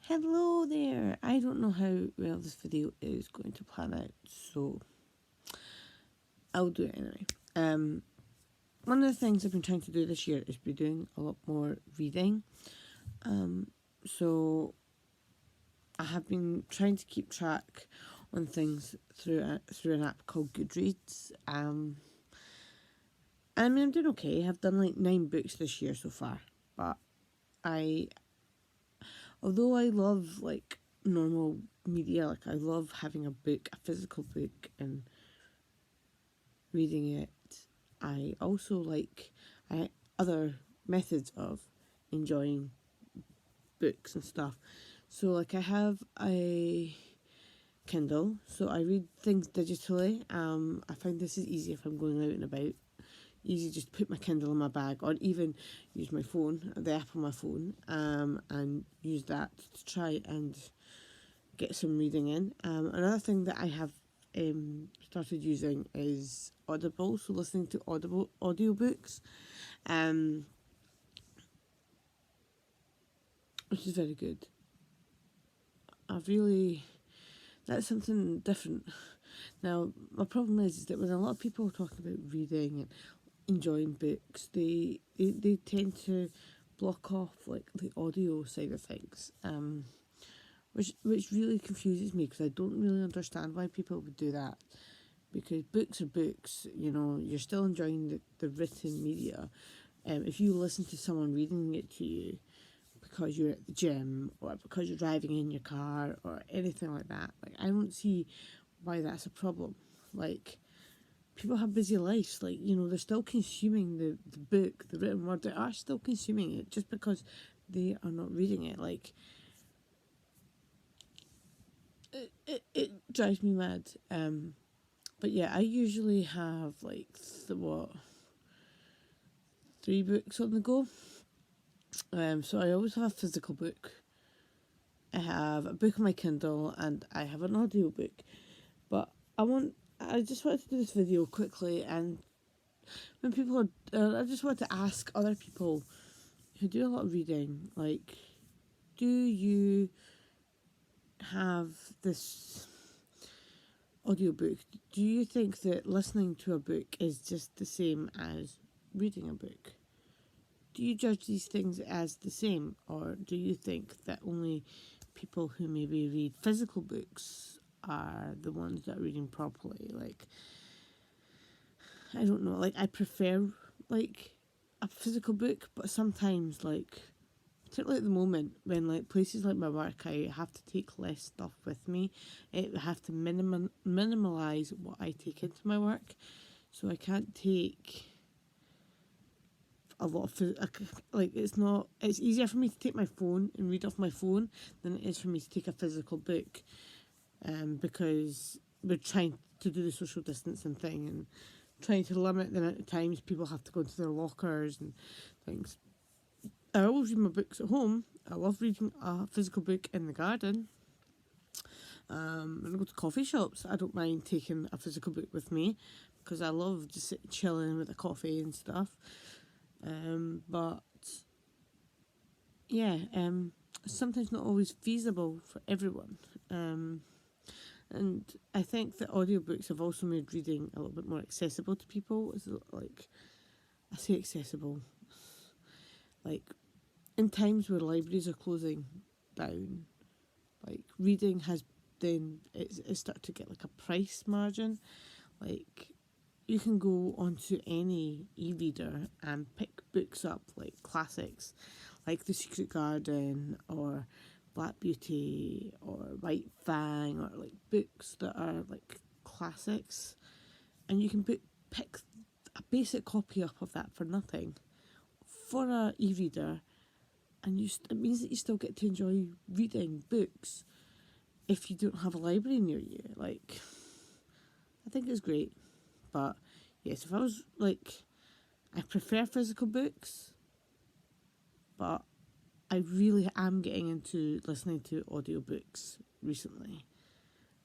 Hello there! I don't know how well this video is going to plan out, so I'll do it anyway. One of the things I've been trying to do this year is be doing a lot more reading. So I have been trying to keep track on things through an app called Goodreads. I'm doing okay. I've done like 9 books this year so far, but although I love like normal media, like I love having a book, a physical book, and reading it, I also like other methods of enjoying books and stuff. So like I have a Kindle, so I read things digitally. I find this is easy if I'm going out and about. Easy, just put my Kindle in my bag, or even use my phone, the app on my phone, and use that to try and get some reading in. Another thing that I have started using is Audible, so listening to audiobooks, which is very good. That's something different. Now, my problem is that when a lot of people are talking about reading and enjoying books, they tend to block off like the audio side of things, which really confuses me, because I don't really understand why people would do that. Because books are books, you're still enjoying the written media. If you listen to someone reading it to you because you're at the gym or because you're driving in your car or anything like that, like I don't see why that's a problem. Like, people have busy lives, like, they're still consuming the book, the written word, they are still consuming it just because they are not reading it. Like, it drives me mad. But yeah, I usually have like 3 books on the go. So I always have a physical book, I have a book on my Kindle, and I have an audiobook. But I just wanted to do this video quickly, and when people are, I just wanted to ask other people who do a lot of reading, like, do you have this audiobook? Do you think that listening to a book is just the same as reading a book? Do you judge these things as the same, or do you think that only people who maybe read physical books are the ones that are reading properly? Like, I don't know, like, I prefer like a physical book, but sometimes, like, particularly at the moment, when like places like my work, I have to take less stuff with me. I have to minimalize what I take into my work, so I can't take a lot of like, it's easier for me to take my phone and read off my phone than it is for me to take a physical book, because we're trying to do the social distancing thing and trying to limit the amount of times people have to go into their lockers and things. I always read my books at home. I love reading a physical book in the garden. When I go to coffee shops, I don't mind taking a physical book with me, because I love just chilling with a coffee and stuff. But yeah, sometimes not always feasible for everyone. And I think that audiobooks have also made reading a little bit more accessible to people. It's like, I say accessible, like, in times where libraries are closing down, like, reading has then it's started to get like a price margin. Like, you can go onto any e-reader and pick books up, like classics, like The Secret Garden or Black Beauty or White Fang, or like books that are like classics, and you can pick a basic copy up of that for nothing for a e-reader, and it means that you still get to enjoy reading books if you don't have a library near you. Like, I think it's great. But yes, if I was like, I prefer physical books, but I really am getting into listening to audiobooks recently.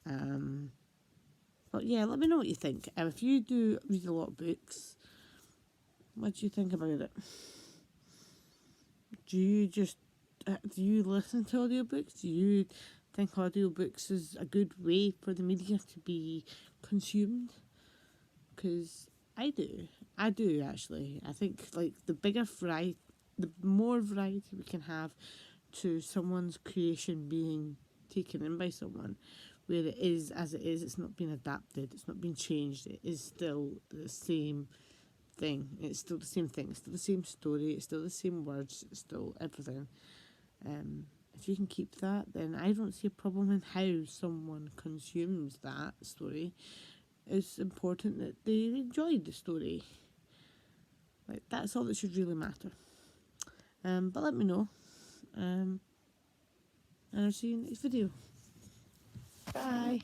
But yeah, let me know what you think. If you do read a lot of books, what do you think about it? Do you just do you listen to audiobooks? Do you think audiobooks is a good way for the media to be consumed? Because I do actually. I think like the more variety we can have to someone's creation being taken in by someone, where it is as it is, it's not been adapted, it's not been changed, it is still the same thing. It's still the same thing. It's still the same story. It's still the same words. It's still everything. If you can keep that, then I don't see a problem in how someone consumes that story. It's important that they enjoyed the story. Like that's all that should really matter. But let me know. And I'll see you in the next video. Bye.